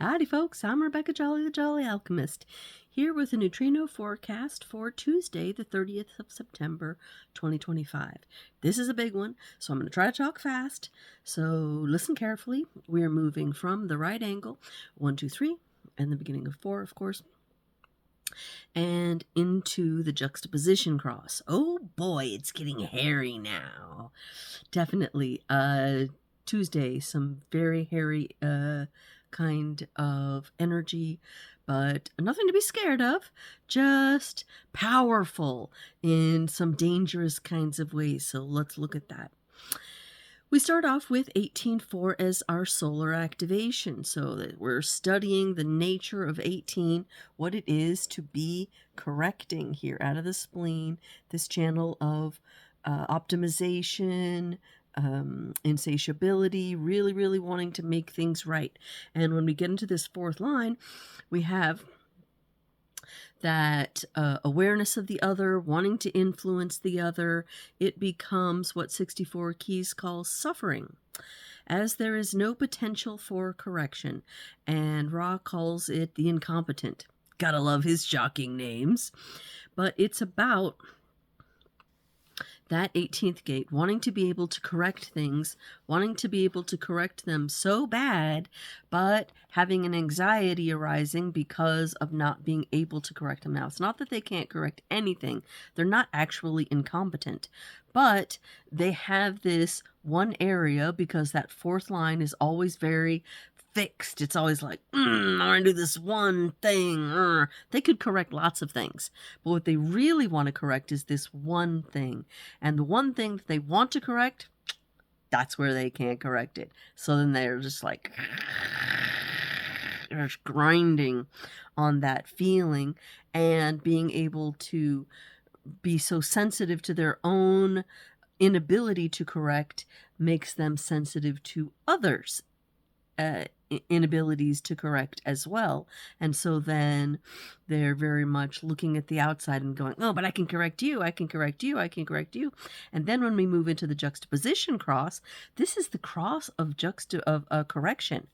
Howdy folks, I'm Rebecca Jolly the Jolly Alchemist, here with a neutrino forecast for Tuesday the 30th of September 2025. This is a big one, so I'm going to try to talk fast, so listen carefully. We are moving from the right angle, 1, 2, 3, and the beginning of 4, of course, and into the juxtaposition cross. Oh boy, it's getting hairy now. Definitely, Tuesday, some very hairy, kind of energy, but nothing to be scared of, just powerful in some dangerous kinds of ways. So let's look at that. We start off with 18.4 as our solar activation, so that we're studying the nature of 18, what it is to be correcting here out of the spleen, this channel of optimization, insatiability, really wanting to make things right. And when we get into this fourth line, we have that awareness of the other, wanting to influence the other. It becomes what 64 Keys calls suffering, as there is no potential for correction. And Ra calls it the incompetent. Gotta love his shocking names. But it's about that 18th gate, wanting to be able to correct things, wanting to be able to correct them so bad, but having an anxiety arising because of not being able to correct them. Now, it's not that they can't correct anything. They're not actually incompetent, but they have this one area, because that fourth line is always very fixed. It's always like, I want to do this one thing. They could correct lots of things, but what they really want to correct is this one thing. And the one thing that they want to correct, that's where they can't correct it. So then they're just like, they're just grinding on that feeling, and being able to be so sensitive to their own inability to correct makes them sensitive to others' inabilities to correct as well. And so then they're very much looking at the outside and going, oh, but I can correct you, I can correct you, I can correct you. And then when we move into the juxtaposition cross, this is the cross of correction.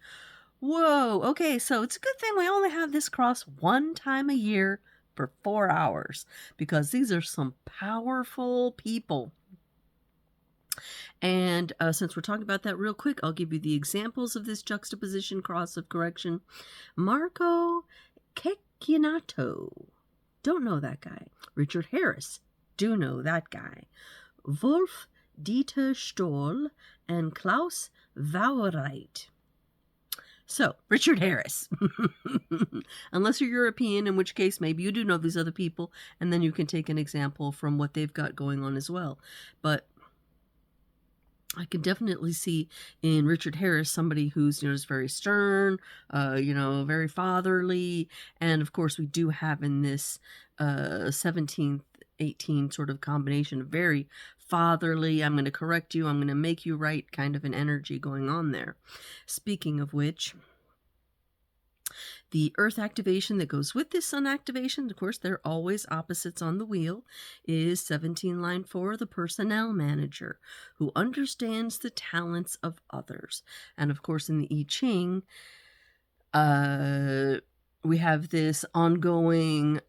Whoa, okay, so it's a good thing we only have this cross one time a year for 4 hours, because these are some powerful people. And since we're talking about that real quick, I'll give you the examples of this juxtaposition cross of correction. Marco Cecchinato. Don't know that guy. Richard Harris. Do know that guy. Wolf Dieter Stoll and Klaus Vauereit. So, Richard Harris. Unless you're European, in which case maybe you do know these other people, and then you can take an example from what they've got going on as well. But I can definitely see in Richard Harris somebody who's, is very stern, very fatherly. And of course, we do have in this 17th, 18 sort of combination of very fatherly, I'm going to correct you, I'm going to make you right kind of an energy going on there. Speaking of which, the earth activation that goes with this sun activation, of course, they're always opposites on the wheel, is 17 line 4, the personnel manager, who understands the talents of others. And of course, in the I Ching, we have this ongoing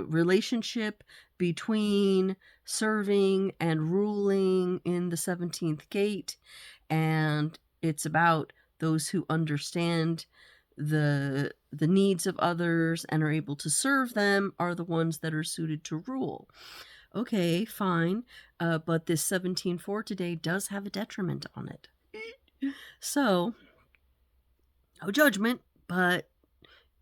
relationship between serving and ruling in the 17th gate. And it's about those who understand the needs of others and are able to serve them are the ones that are suited to rule. Okay, fine. But this 17.4 today does have a detriment on it. So, no judgment, but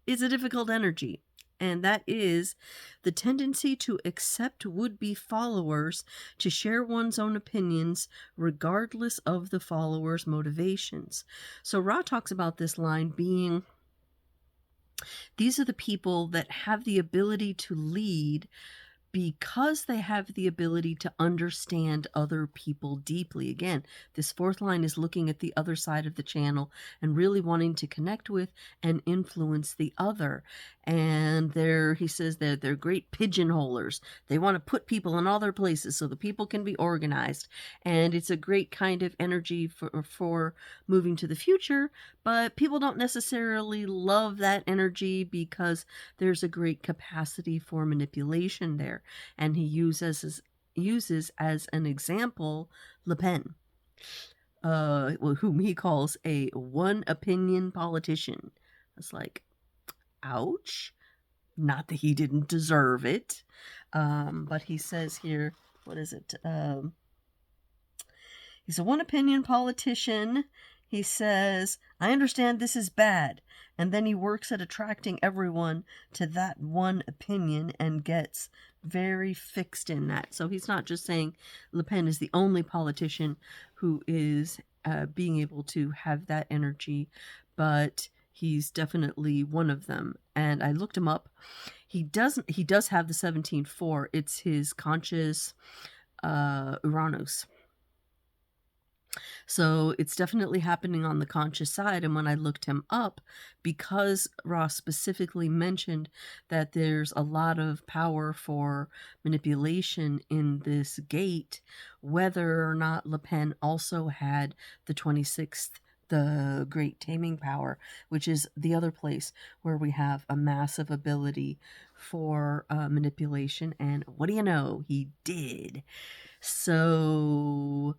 it's a difficult energy. And that is the tendency to accept would-be followers to share one's own opinions regardless of the followers' motivations. So Ra talks about this line being, these are the people that have the ability to lead, because they have the ability to understand other people deeply. Again, this fourth line is looking at the other side of the channel and really wanting to connect with and influence the other. And he says they're great pigeonholers. They want to put people in all their places so the people can be organized. And it's a great kind of energy for moving to the future, but people don't necessarily love that energy because there's a great capacity for manipulation there. And he uses as an example Le Pen, whom he calls a one opinion politician. It's like, ouch. Not that he didn't deserve it, but he says here, what is it? He's a one opinion politician. He says, I understand this is bad. And then he works at attracting everyone to that one opinion and gets very fixed in that. So he's not just saying Le Pen is the only politician who is being able to have that energy, but he's definitely one of them. And I looked him up. He does have the 17.4. It's his conscious Uranus. So it's definitely happening on the conscious side. And when I looked him up, because Ross specifically mentioned that there's a lot of power for manipulation in this gate, whether or not Le Pen also had the 26th, the great taming power, which is the other place where we have a massive ability for manipulation. And what do you know? He did. So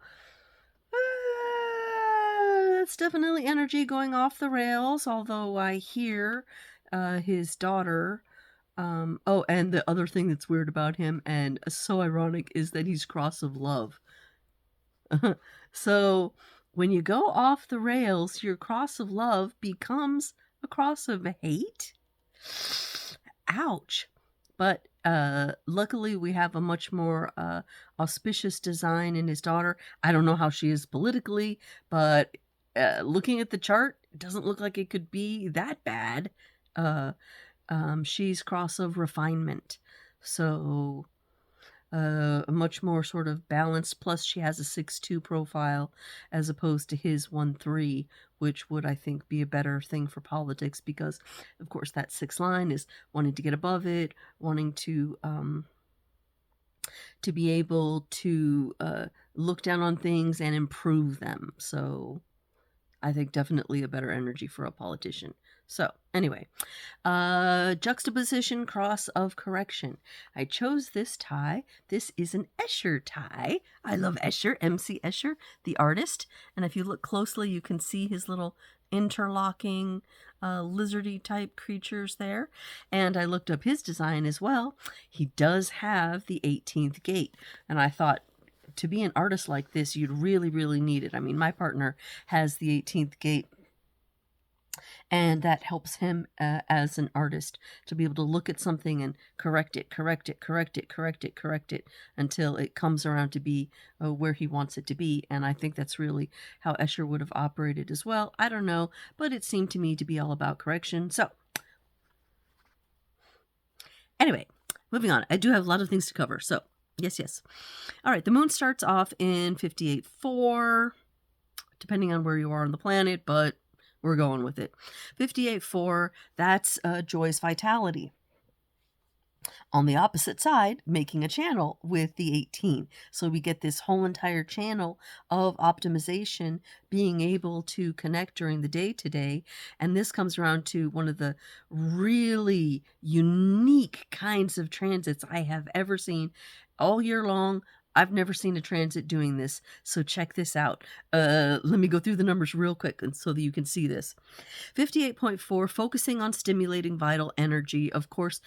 that's definitely energy going off the rails, although I hear his daughter. Oh, and the other thing that's weird about him and so ironic is that he's cross of love. So when you go off the rails, your cross of love becomes a cross of hate. Ouch. But luckily we have a much more auspicious design in his daughter. I don't know how she is politically, but looking at the chart, it doesn't look like it could be that bad. She's cross of refinement. So a much more sort of balanced. Plus, she has a 6-2 profile as opposed to his 1-3, which would, I think, be a better thing for politics because, of course, that 6 line is wanting to get above it, wanting to be able to look down on things and improve them. So I think definitely a better energy for a politician. So anyway, juxtaposition, cross of correction. I chose this tie. This is an Escher tie. I love Escher, MC Escher, the artist. And if you look closely, you can see his little interlocking lizardy type creatures there. And I looked up his design as well. He does have the 18th gate. And I thought, to be an artist like this, you'd really, really need it. I mean, my partner has the 18th gate, and that helps him as an artist to be able to look at something and correct it until it comes around to be where he wants it to be. And I think that's really how Escher would have operated as well. I don't know, but it seemed to me to be all about correction. So anyway, moving on. I do have a lot of things to cover. So yes. All right, the moon starts off in 58.4, depending on where you are on the planet, but we're going with it. 58.4, that's Joy's vitality. On the opposite side, making a channel with the 18. So we get this whole entire channel of optimization being able to connect during the day today. And this comes around to one of the really unique kinds of transits I have ever seen all year long. I've never seen a transit doing this, so check this out. Let me go through the numbers real quick so that you can see this. 58.4, focusing on stimulating vital energy. Of course,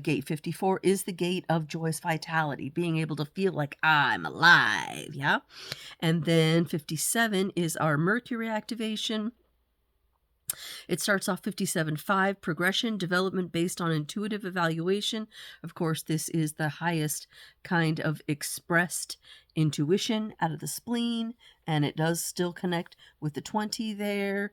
gate 54 is the gate of Joy's vitality, being able to feel like I'm alive, yeah? And then 57 is our Mercury activation. It starts off 57.5, progression, development based on intuitive evaluation. Of course, this is the highest kind of expressed intuition out of the spleen, and it does still connect with the 20 there.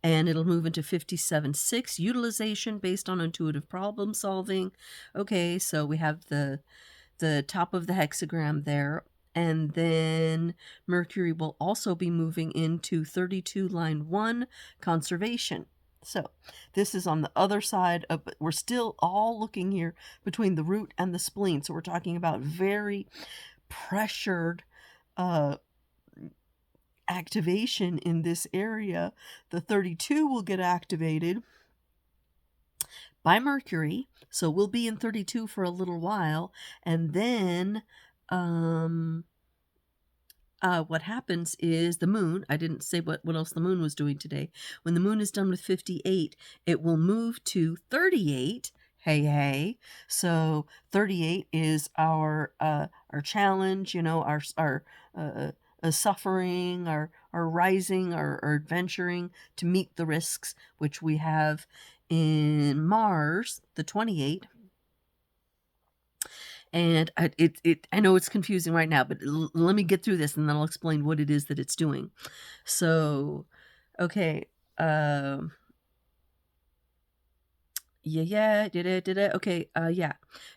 And it'll move into 57.6, utilization based on intuitive problem solving. Okay, so we have the the top of the hexagram there. And then Mercury will also be moving into 32 line 1 conservation. So this is on the other side of, we're still all looking here between the root and the spleen. So we're talking about very pressured activation in this area. The 32 will get activated by Mercury, so we'll be in 32 for a little while, and then what happens is the moon, I didn't say what else the moon was doing today. When the moon is done with 58, it will move to 38. Hey. So 38 is our challenge, our suffering, our rising, our adventuring to meet the risks, which we have in Mars, the 28. And I know it's confusing right now, but let me get through this and then I'll explain what it is that it's doing. So, okay. Okay,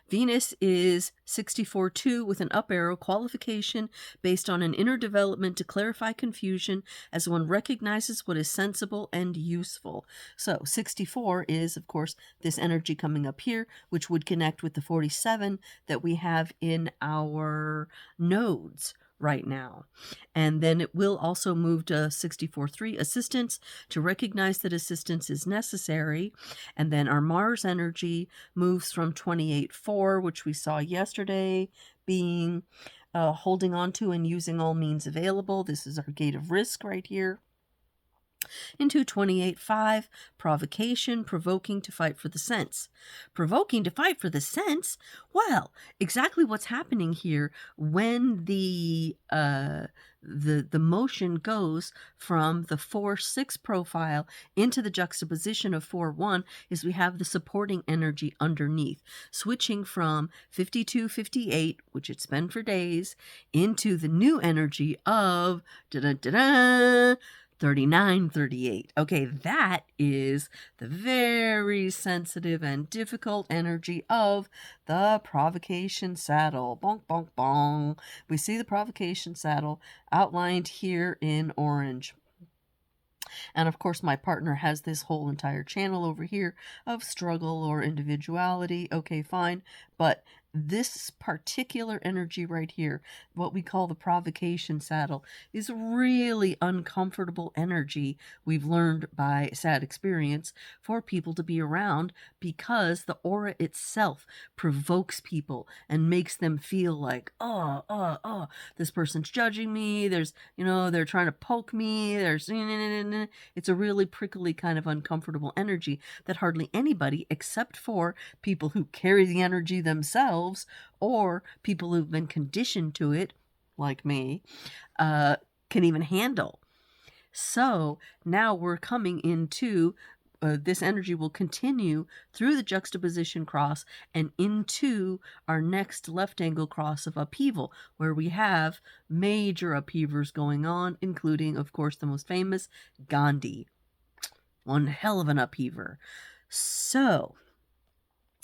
Venus is 64-2 with an up arrow qualification based on an inner development to clarify confusion as one recognizes what is sensible and useful. So 64 is, of course, this energy coming up here, which would connect with the 47 that we have in our nodes right now. And then it will also move to 64-3 assistance to recognize that assistance is necessary. And then our Mars energy moves from 28-4, which we saw yesterday, being holding on to and using all means available. This is our gate of risk right here. Into 28-5, provocation, provoking to fight for the sense. Provoking to fight for the sense? Well, exactly what's happening here when the motion goes from the 4-6 profile into the juxtaposition of 4-1 is we have the supporting energy underneath, switching from 52-58, which it's been for days, into the new energy of 39-38. Okay, that is the very sensitive and difficult energy of the provocation saddle. Bonk, bonk, bonk. We see the provocation saddle outlined here in orange. And of course, my partner has this whole entire channel over here of struggle or individuality. Okay, fine. But this particular energy right here, what we call the provocation saddle, is really uncomfortable energy, we've learned by sad experience, for people to be around because the aura itself provokes people and makes them feel like, this person's judging me, there's, they're trying to poke me, it's a really prickly kind of uncomfortable energy that hardly anybody, except for people who carry the energy themselves, or people who've been conditioned to it, like me, can even handle. So now we're coming into this energy will continue through the juxtaposition cross and into our next left angle cross of upheaval, where we have major upheavers going on, including, of course, the most famous, Gandhi. One hell of an upheaver. So,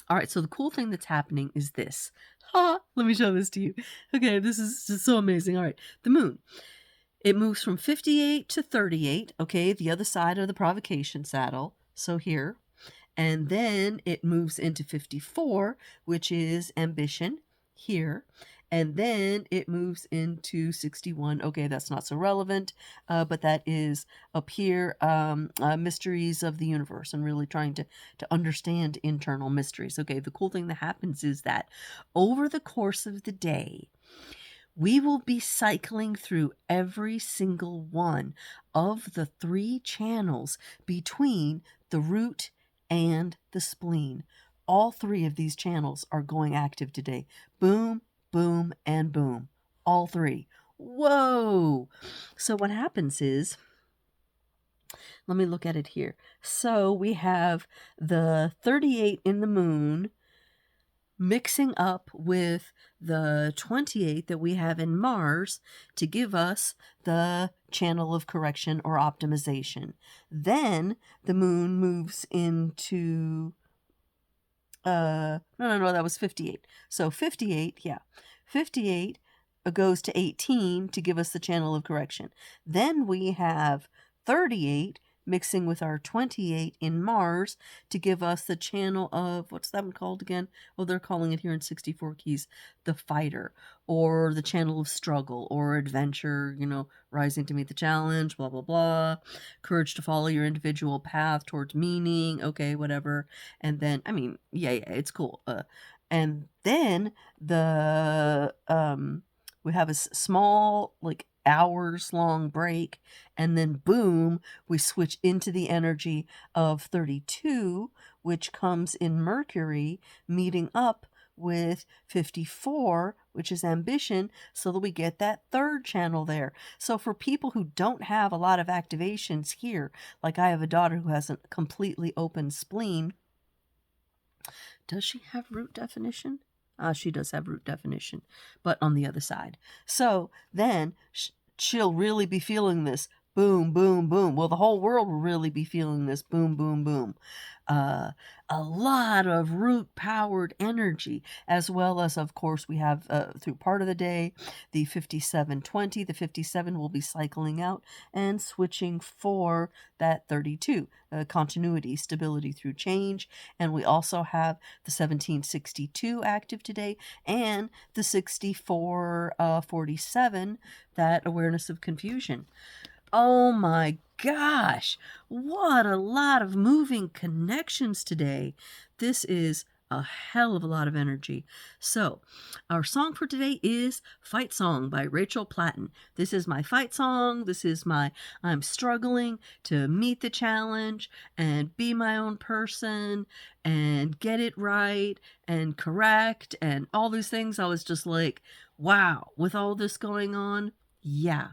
all right, so the cool thing that's happening is this. Let me show this to you. Okay, this is just so amazing. All right, the moon. It moves from 58 to 38, okay, the other side of the provocation saddle, so here. And then it moves into 54, which is ambition, here. And then it moves into 61. Okay, that's not so relevant, but that is up here, mysteries of the universe and really trying to understand internal mysteries. Okay, the cool thing that happens is that over the course of the day, we will be cycling through every single one of the 3 channels between the root and the spleen. All 3 of these channels are going active today. Boom, boom, and boom. All 3. Whoa! So what happens is, let me look at it here. So we have the 38 in the moon mixing up with the 28 that we have in Mars to give us the channel of correction or optimization. Then the moon moves into No, that was 58. So 58, yeah. 58 goes to 18 to give us the channel of correction. Then we have 38 mixing with our 28 in Mars to give us the channel of, what's that one called again? Oh, they're calling it here in 64 keys, the fighter, or the channel of struggle, or adventure, rising to meet the challenge, blah, blah, blah. Courage to follow your individual path towards meaning, okay, whatever. And then, yeah, it's cool. And then we have a small, like, hours long break, and then boom, we switch into the energy of 32, which comes in Mercury, meeting up with 54, which is ambition, so that we get that third channel there. So for people who don't have a lot of activations here, like I have a daughter who has a completely open spleen. Does she have root definition? She does have root definition, but on the other side. So then she'll really be feeling this boom, boom, boom. Well, the whole world will really be feeling this boom, boom, boom. A lot of root-powered energy, as well as, of course, we have, through part of the day, the 5720. The 57 will be cycling out and switching for that 32, continuity, stability through change. And we also have the 1762 active today and the 6447, that awareness of confusion. Oh my gosh, what a lot of moving connections today. This is a hell of a lot of energy. So, our song for today is Fight Song by Rachel Platten. This is my fight song. This is my I'm struggling to meet the challenge and be my own person and get it right and correct and all these things. I was just like, wow, with all this going on, yeah.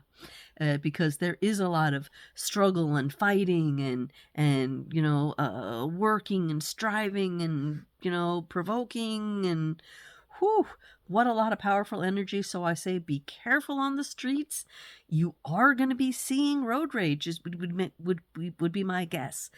Because there is a lot of struggle and fighting and working and striving and provoking and whew, what a lot of powerful energy. So I say be careful on the streets. You are going to be seeing road rage, would be my guess.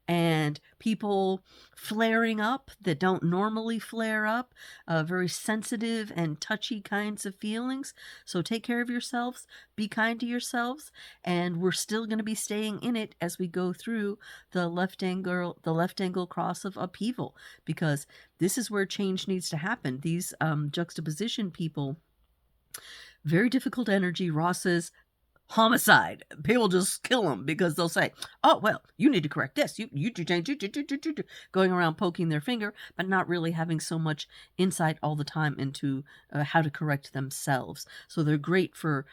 And people flaring up that don't normally flare up, very sensitive and touchy kinds of feelings. So take care of yourselves, be kind to yourselves, and we're still going to be staying in it as we go through the left angle cross of upheaval, because this is where change needs to happen. These juxtaposition people, very difficult energy. Ross says, homicide. People just kill them because they'll say, oh, well, you need to correct this. You do change, going around poking their finger, but not really having so much insight all the time into how to correct themselves. So they're great for,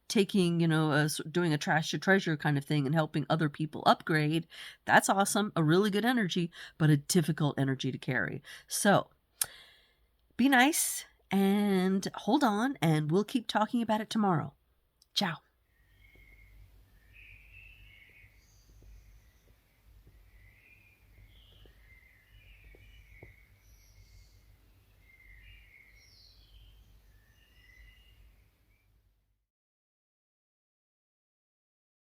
taking, doing a trash to treasure kind of thing and helping other people upgrade. That's awesome. A really good energy, but a difficult energy to carry. So be nice and hold on, and we'll keep talking about it tomorrow. Ciao.